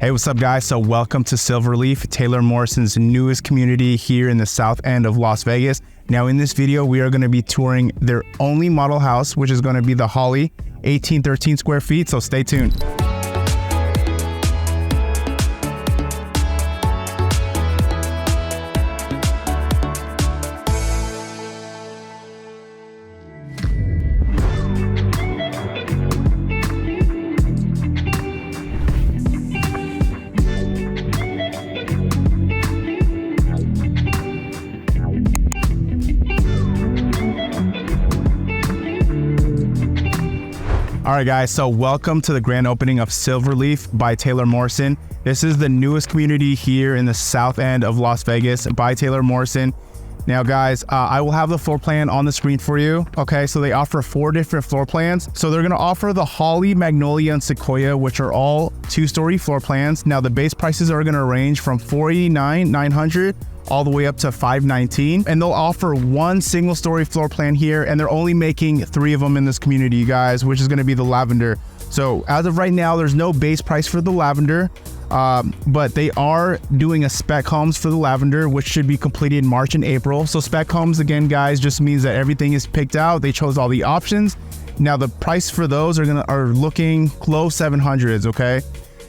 Hey, what's up guys? So welcome to Silverleaf, Taylor Morrison's newest community here in the south end of Las Vegas. Now in this video, we are going to be touring their only model house, which is going to be the Holly, 1813 square feet. So stay tuned. All right guys, so welcome to the grand opening of Silverleaf by Taylor Morrison. This is the newest community here in the south end of Las Vegas by Taylor Morrison. Now guys, I will have the floor plan on the screen for you. Okay, so they offer 4 different floor plans. So they're gonna offer the Holly, Magnolia, and Sequoia, which are all 2-story floor plans. Now the base prices are gonna range from $489,900 all the way up to $519, and they'll offer 1 single-story floor plan here, and they're only making 3 of them in this community, you guys, which is gonna be the lavender. So as of right now, there's no base price for the lavender. But they are doing a spec homes for the lavender, which should be completed in March and April. So spec homes, again, guys, just means that everything is picked out. They chose all the options. Now the price for those are looking low 700s, okay?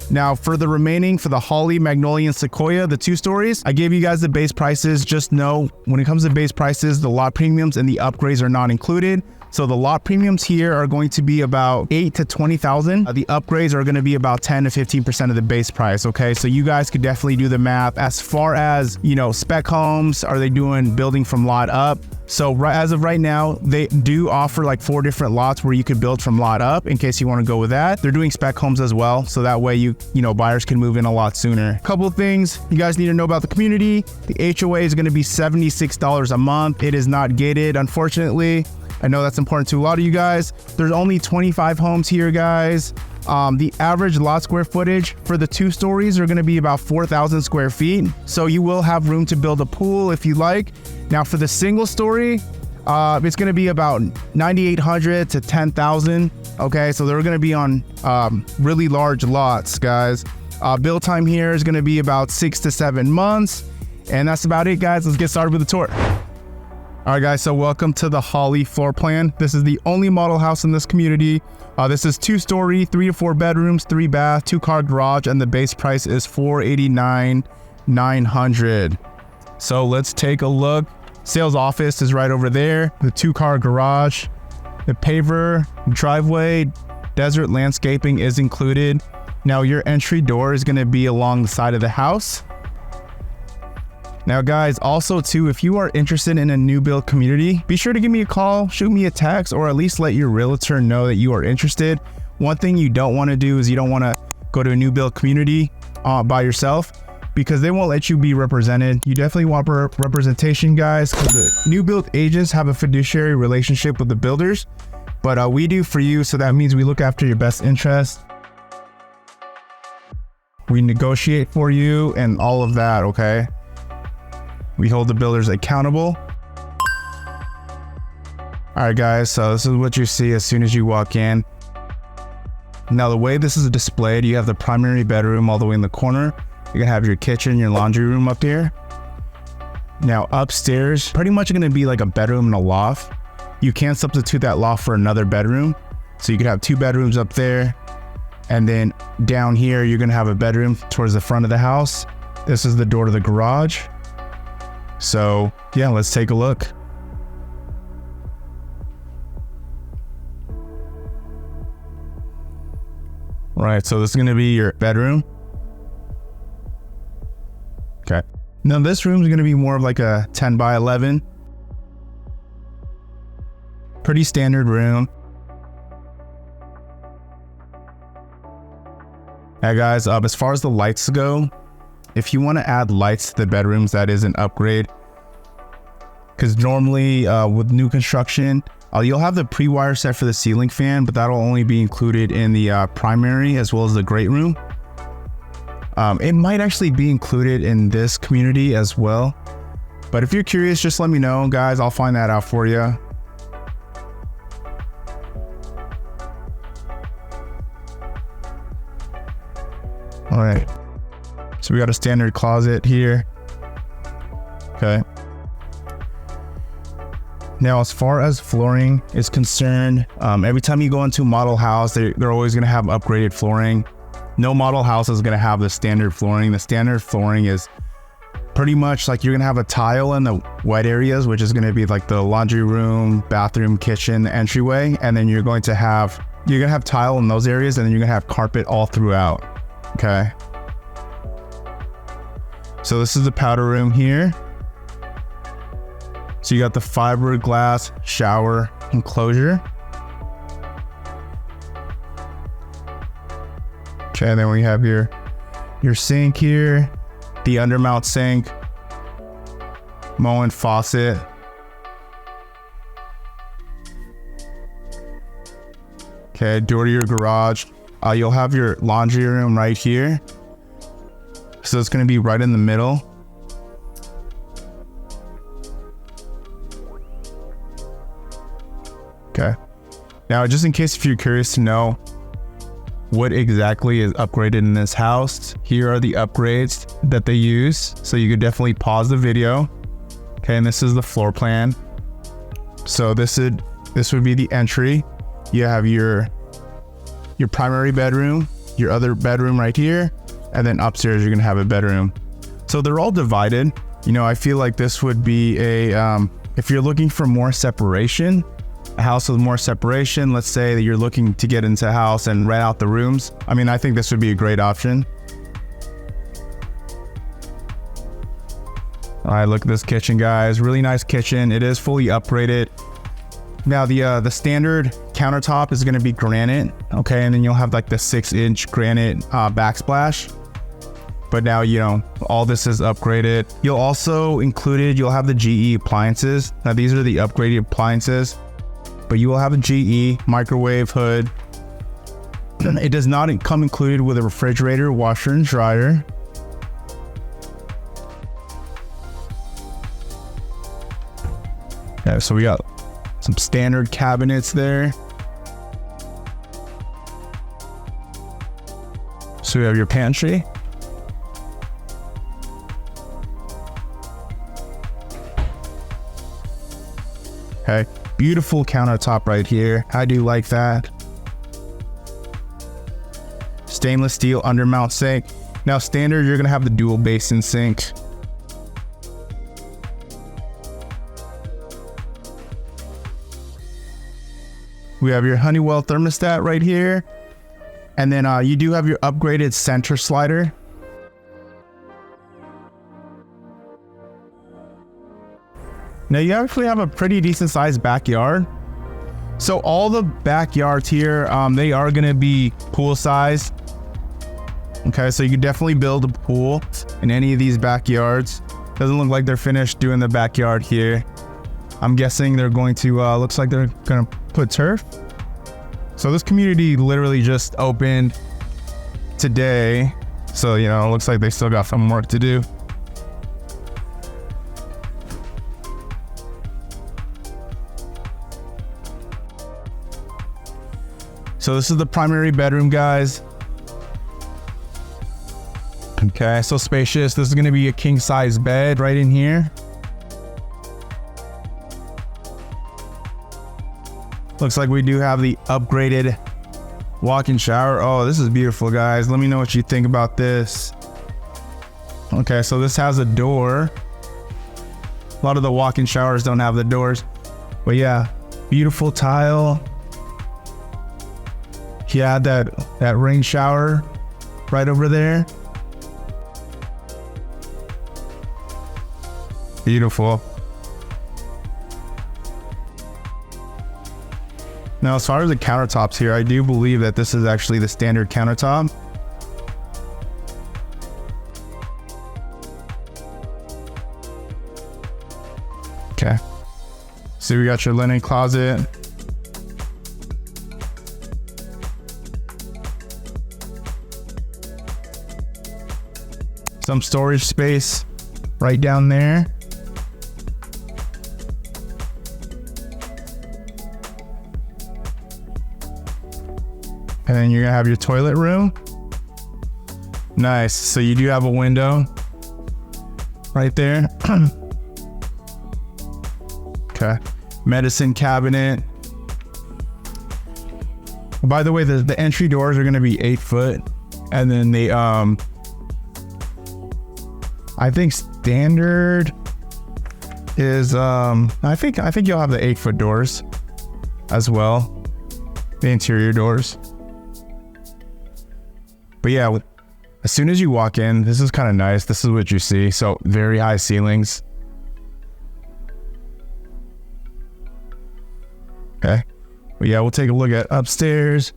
Now for the remaining, for the Holly, Magnolia, and Sequoia, the 2 stories, I gave you guys the base prices. Just know when it comes to base prices, the lot premiums and the upgrades are not included. So the lot premiums here are going to be about $8,000 to $20,000. The upgrades are going to be about 10 to 15% of the base price. Okay, so you guys could definitely do the math. As far as, you know, spec homes, are they doing building from lot up? So as of right now, they do offer like 4 different lots where you could build from lot up in case you want to go with that. They're doing spec homes as well, so that way you know buyers can move in a lot sooner. Couple of things you guys need to know about the community. The HOA is going to be $76 a month. It is not gated, unfortunately. I know that's important to a lot of you guys. There's only 25 homes here, guys. The average lot square footage for the 2 stories are going to be about 4,000 square feet. So you will have room to build a pool if you like. Now for the single story, it's going to be about 9,800 to 10,000. Okay, so they're going to be on really large lots, guys. Build time here is going to be about 6 to 7 months. And that's about it, guys. Let's get started with the tour. All right, guys, so welcome to the Holly floor plan. This is the only model house in this community. This is 2-story, 3 to 4 bedrooms, 3 bath, 2-car garage, and the base price is $489,900. So let's take a look. Sales office is right over there. The 2-car garage, the paver, driveway, desert landscaping is included. Now your entry door is gonna be along the side of the house. Now guys, also too, if you are interested in a new build community, be sure to give me a call, shoot me a text, or at least let your realtor know that you are interested. One thing you don't want to do is you don't want to go to a new build community by yourself, because they won't let you be represented. You definitely want representation, guys, because the new build agents have a fiduciary relationship with the builders, but we do for you, so that means we look after your best interest. We negotiate for you and all of that, okay? We hold the builders accountable. All right, guys, so this is what you see as soon as you walk in. Now, the way this is displayed, you have the primary bedroom all the way in the corner. You're gonna have your kitchen, your laundry room up here. Now, upstairs, pretty much gonna be like a bedroom and a loft. You can substitute that loft for another bedroom. So you could have 2 bedrooms up there. And then down here, you're gonna have a bedroom towards the front of the house. This is the door to the garage. So yeah, let's take a look. All right, so this is gonna be your bedroom. Okay. Now this room is gonna be more of like a 10 by 11. Pretty standard room. Hey guys, as far as the lights go, if you want to add lights to the bedrooms, that is an upgrade. Because normally with new construction, you'll have the pre-wire set for the ceiling fan, but that'll only be included in the primary as well as the great room. It might actually be included in this community as well. But if you're curious, just let me know, guys. I'll find that out for you. All right. So we got a standard closet here. Okay. Now, as far as flooring is concerned, every time you go into a model house, they're always going to have upgraded flooring. No model house is going to have the standard flooring. The standard flooring is pretty much like you're going to have a tile in the wet areas, which is going to be like the laundry room, bathroom, kitchen, entryway. And then you're going to have tile in those areas, and then you're going to have carpet all throughout. Okay. So this is the powder room here. So you got the fiberglass shower enclosure. Okay, then we have your sink here, the undermount sink, Moen faucet. Okay, door to your garage. You'll have your laundry room right here. So it's going to be right in the middle. Okay. Now, just in case if you're curious to know what exactly is upgraded in this house, here are the upgrades that they use. So you could definitely pause the video. Okay, and this is the floor plan. So this would be the entry. You have your primary bedroom, your other bedroom right here, and then upstairs you're gonna have a bedroom. So they're all divided. You know, I feel like this would be if you're looking for more separation, a house with more separation, let's say that you're looking to get into a house and rent out the rooms. I mean, I think this would be a great option. All right, look at this kitchen, guys. Really nice kitchen. It is fully upgraded. Now the standard countertop is going to be granite, okay, and then you'll have like the 6-inch granite backsplash. But now, you know, all this is upgraded. You'll have the GE appliances. Now these are the upgraded appliances, but you will have a GE microwave hood. It does not come included with a refrigerator, washer, and dryer. Okay, so we got some standard cabinets there. So we have your pantry. Okay, beautiful countertop right here. I do like that. Stainless steel undermount sink. Now standard, you're gonna have the dual basin sink. We have your Honeywell thermostat right here. And then you do have your upgraded center slider. Now you actually have a pretty decent sized backyard. So all the backyards here, they are gonna be pool sized. Okay, so you can definitely build a pool in any of these backyards. Doesn't look like they're finished doing the backyard here. I'm guessing they're going to, looks like they're gonna put turf. So this community literally just opened today. So, you know, it looks like they still got some work to do. So this is the primary bedroom, guys. Okay, so spacious. This is gonna be a king size bed right in here. Looks like we do have the upgraded walk-in shower. Oh, this is beautiful, guys. Let me know what you think about this. Okay, so this has a door. A lot of the walk-in showers don't have the doors. But yeah, beautiful tile. You had that rain shower right over there. Beautiful. Now, as far as the countertops here, I do believe that this is actually the standard countertop. Okay. So we got your linen closet. Some storage space right down there. And then you're gonna have your toilet room. Nice. So you do have a window right there. Okay. Medicine cabinet. By the way, the entry doors are going to be 8 foot, and then the I think standard is I think you'll have the 8 foot doors as well, the interior doors. But yeah, as soon as you walk in, this is kind of nice. This is what you see. So very high ceilings. Okay. But yeah, we'll take a look at upstairs.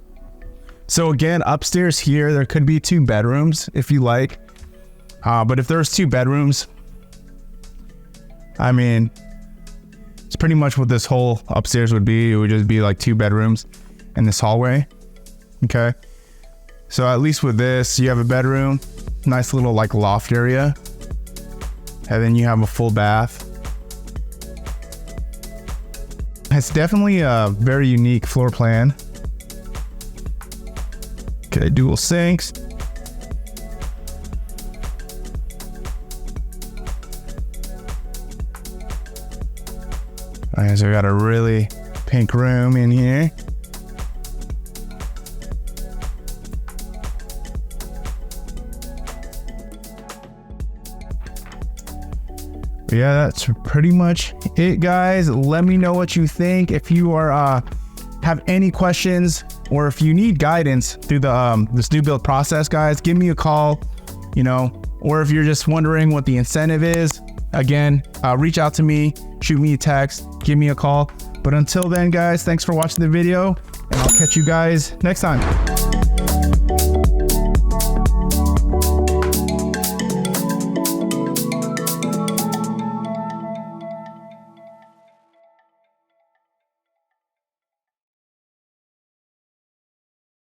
So again, upstairs here, there could be 2 bedrooms if you like. But if there's 2 bedrooms, I mean, it's pretty much what this whole upstairs would be. It would just be like 2 bedrooms in this hallway. Okay. So at least with this, you have a bedroom, nice little like loft area. And then you have a full bath. It's definitely a very unique floor plan. Okay, dual sinks. All right, so we got a really pink room in here. Yeah, that's pretty much it, guys. Let me know what you think. If you are have any questions, or if you need guidance through the this new build process, guys, give me a call, you know, or if you're just wondering what the incentive is, again, reach out to me, shoot me a text, give me a call. But until then, guys, thanks for watching the video, and I'll catch you guys next time.